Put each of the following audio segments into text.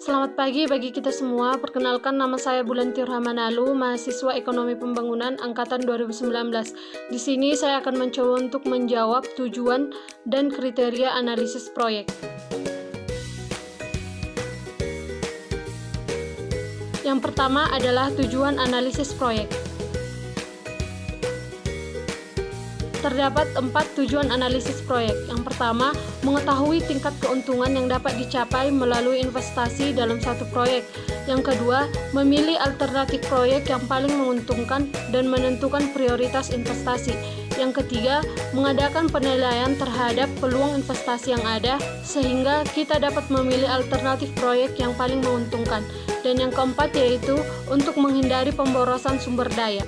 Selamat pagi bagi kita semua. Perkenalkan, nama saya Bulanti Rahmanalu, mahasiswa Ekonomi Pembangunan angkatan 2019. Di sini saya akan mencoba untuk menjawab tujuan dan kriteria analisis proyek. Yang pertama adalah tujuan analisis proyek. Terdapat 4 tujuan analisis proyek. Yang pertama, mengetahui tingkat keuntungan yang dapat dicapai melalui investasi dalam satu proyek. Yang kedua, memilih alternatif proyek yang paling menguntungkan dan menentukan prioritas investasi. Yang ketiga, mengadakan penilaian terhadap peluang investasi yang ada sehingga kita dapat memilih alternatif proyek yang paling menguntungkan. Dan yang keempat yaitu untuk menghindari pemborosan sumber daya.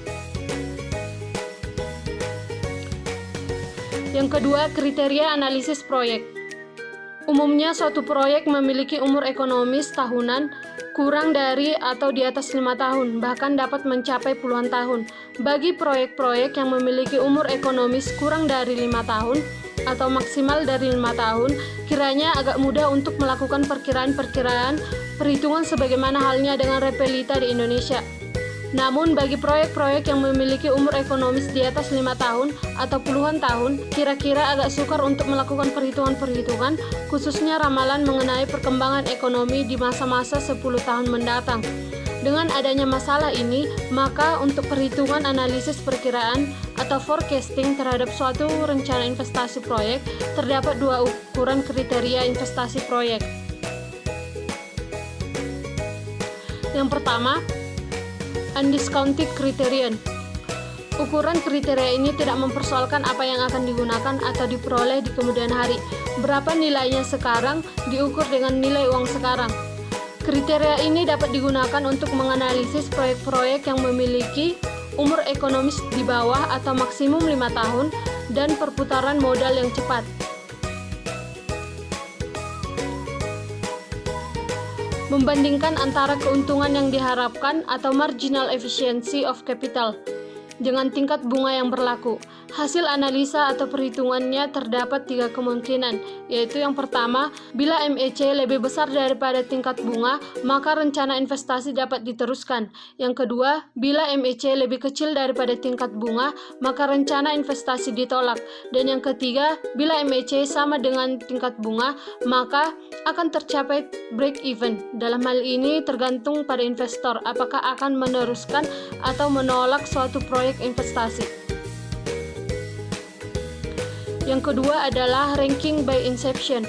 Yang kedua, kriteria analisis proyek. Umumnya suatu proyek memiliki umur ekonomis tahunan kurang dari atau di atas 5 tahun, bahkan dapat mencapai puluhan tahun. Bagi proyek-proyek yang memiliki umur ekonomis kurang dari 5 tahun atau maksimal dari 5 tahun, kiranya agak mudah untuk melakukan perkiraan-perkiraan perhitungan sebagaimana halnya dengan Repelita di Indonesia. Namun bagi proyek-proyek yang memiliki umur ekonomis di atas 5 tahun atau puluhan tahun, kira-kira agak sukar untuk melakukan perhitungan-perhitungan, khususnya ramalan mengenai perkembangan ekonomi di masa-masa 10 tahun mendatang. Dengan adanya masalah ini, maka untuk perhitungan analisis perkiraan atau forecasting terhadap suatu rencana investasi proyek, terdapat 2 ukuran kriteria investasi proyek. Yang pertama, undiscounted criterion. Ukuran kriteria ini tidak mempersoalkan apa yang akan digunakan atau diperoleh di kemudian hari. Berapa nilainya sekarang diukur dengan nilai uang sekarang. Kriteria ini dapat digunakan untuk menganalisis proyek-proyek yang memiliki umur ekonomis di bawah atau maksimum 5 tahun dan perputaran modal yang cepat. Membandingkan antara keuntungan yang diharapkan atau marginal efficiency of capital dengan tingkat bunga yang berlaku. Hasil analisa atau perhitungannya terdapat 3 kemungkinan, yaitu yang pertama, bila MEC lebih besar daripada tingkat bunga, maka rencana investasi dapat diteruskan. Yang kedua, bila MEC lebih kecil daripada tingkat bunga, maka rencana investasi ditolak. Dan yang ketiga, bila MEC sama dengan tingkat bunga, maka akan tercapai break even. Dalam hal ini tergantung pada investor apakah akan meneruskan atau menolak suatu proyek investasi. Yang kedua adalah ranking by inception.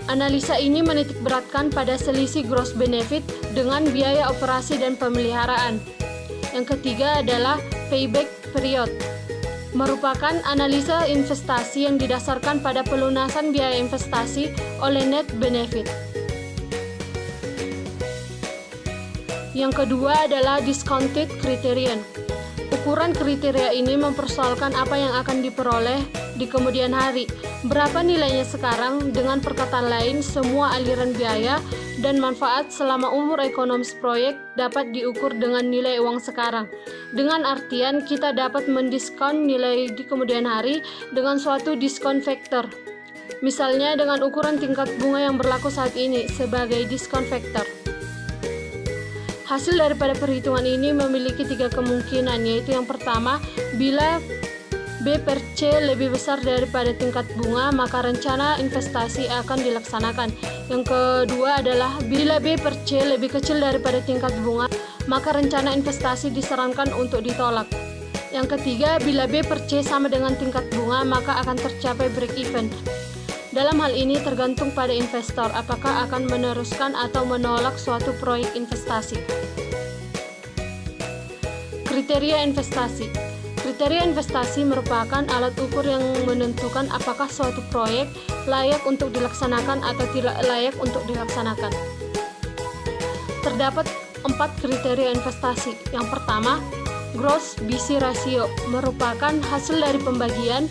Analisa ini menitik beratkan pada selisih gross benefit dengan biaya operasi dan pemeliharaan. Yang ketiga adalah payback period, merupakan analisa investasi yang didasarkan pada pelunasan biaya investasi oleh net benefit. Yang kedua adalah discounted criterion. Ukuran kriteria ini mempersoalkan apa yang akan diperoleh di kemudian hari. Berapa nilainya sekarang, dengan perkataan lain, semua aliran biaya dan manfaat selama umur ekonomis proyek dapat diukur dengan nilai uang sekarang. Dengan artian kita dapat mendiskon nilai di kemudian hari dengan suatu diskon factor. Misalnya dengan ukuran tingkat bunga yang berlaku saat ini sebagai diskon factor. Hasil daripada perhitungan ini memiliki 3 kemungkinan, yaitu yang pertama, bila B per C lebih besar daripada tingkat bunga, maka rencana investasi akan dilaksanakan. Yang kedua adalah bila B per C lebih kecil daripada tingkat bunga, maka rencana investasi disarankan untuk ditolak. Yang ketiga, bila B per C sama dengan tingkat bunga, maka akan tercapai break even. Dalam hal ini tergantung pada investor apakah akan meneruskan atau menolak suatu proyek investasi. Kriteria investasi. Kriteria investasi merupakan alat ukur yang menentukan apakah suatu proyek layak untuk dilaksanakan atau tidak layak untuk dilaksanakan. Terdapat 4 kriteria investasi. Yang pertama, gross BC ratio, merupakan hasil dari pembagian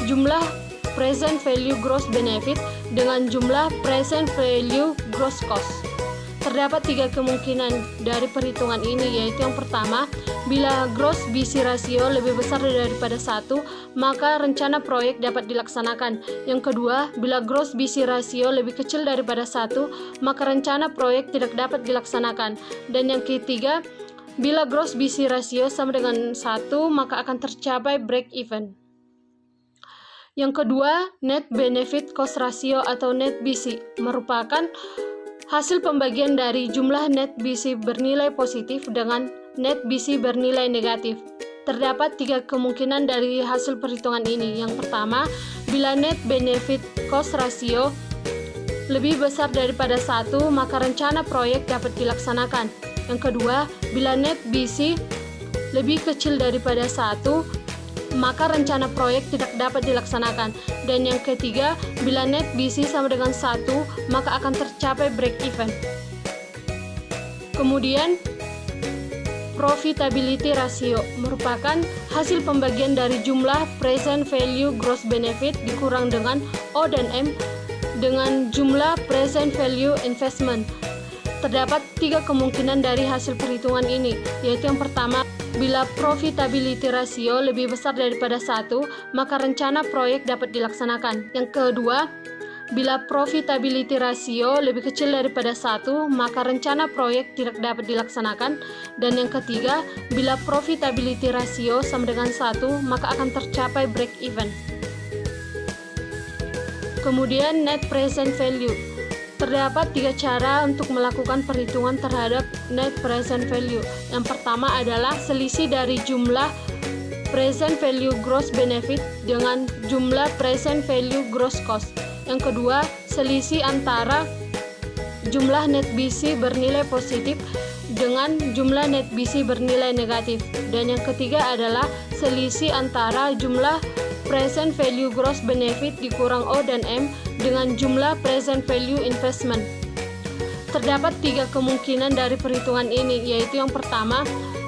jumlah present value gross benefit dengan jumlah present value gross cost. Terdapat 3 kemungkinan dari perhitungan ini, yaitu yang pertama, bila gross BC ratio lebih besar daripada 1, maka rencana proyek dapat dilaksanakan. Yang kedua, bila gross BC ratio lebih kecil daripada 1, maka rencana proyek tidak dapat dilaksanakan. Dan yang ketiga, bila gross BC ratio sama dengan 1, maka akan tercapai break even. Yang kedua, net benefit cost ratio atau net BC merupakan hasil pembagian dari jumlah net BC bernilai positif dengan net BC bernilai negatif. Terdapat 3 kemungkinan dari hasil perhitungan ini. Yang pertama, bila net benefit cost ratio lebih besar daripada 1, maka rencana proyek dapat dilaksanakan. Yang kedua, bila net BC lebih kecil daripada 1, maka rencana proyek tidak dapat dilaksanakan. Dan yang ketiga, bila net BC sama dengan 1, maka akan tercapai break even. Kemudian, profitability ratio merupakan hasil pembagian dari jumlah present value gross benefit dikurang dengan O dan M dengan jumlah present value investment. Terdapat 3 kemungkinan dari hasil perhitungan ini, yaitu yang pertama, bila profitability ratio lebih besar daripada 1, maka rencana proyek dapat dilaksanakan. Yang kedua, bila profitability ratio lebih kecil daripada 1, maka rencana proyek tidak dapat dilaksanakan. Dan yang ketiga, bila profitability ratio sama dengan 1, maka akan tercapai break even. Kemudian net present value. Terdapat 3 cara untuk melakukan perhitungan terhadap net present value. Yang pertama adalah selisih dari jumlah present value gross benefit dengan jumlah present value gross cost. Yang kedua, selisih antara jumlah net BC bernilai positif dengan jumlah net BC bernilai negatif. Dan yang ketiga adalah selisih antara jumlah present value gross benefit dikurang O dan M dengan jumlah present value investment. Terdapat 3 kemungkinan dari perhitungan ini, yaitu yang pertama,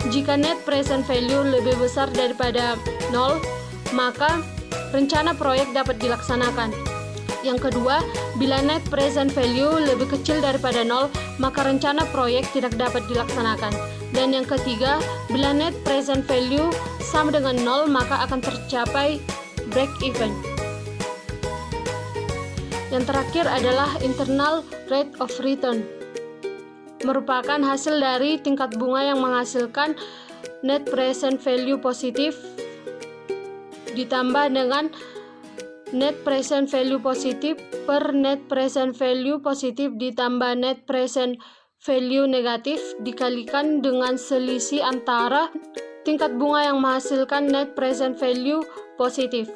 jika net present value lebih besar daripada 0, maka rencana proyek dapat dilaksanakan. Yang kedua, bila net present value lebih kecil daripada 0, maka rencana proyek tidak dapat dilaksanakan. Dan yang ketiga, bila net present value sama dengan 0, maka akan tercapai break even. Yang terakhir adalah internal rate of return, merupakan hasil dari tingkat bunga yang menghasilkan net present value positif ditambah dengan net present value positif per net present value positif ditambah net present value negatif dikalikan dengan selisih antara tingkat bunga yang menghasilkan net present value positif.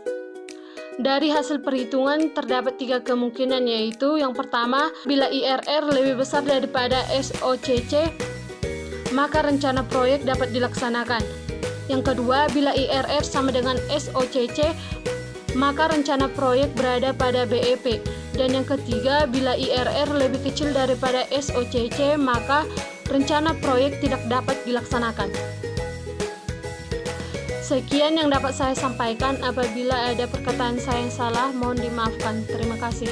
Dari hasil perhitungan terdapat 3 kemungkinan, yaitu yang pertama, bila IRR lebih besar daripada SOCC, maka rencana proyek dapat dilaksanakan. Yang kedua, bila IRR sama dengan SOCC, maka rencana proyek berada pada BEP. Dan yang ketiga, bila IRR lebih kecil daripada SOCC, maka rencana proyek tidak dapat dilaksanakan. Sekian yang dapat saya sampaikan. Apabila ada perkataan saya yang salah, mohon dimaafkan. Terima kasih.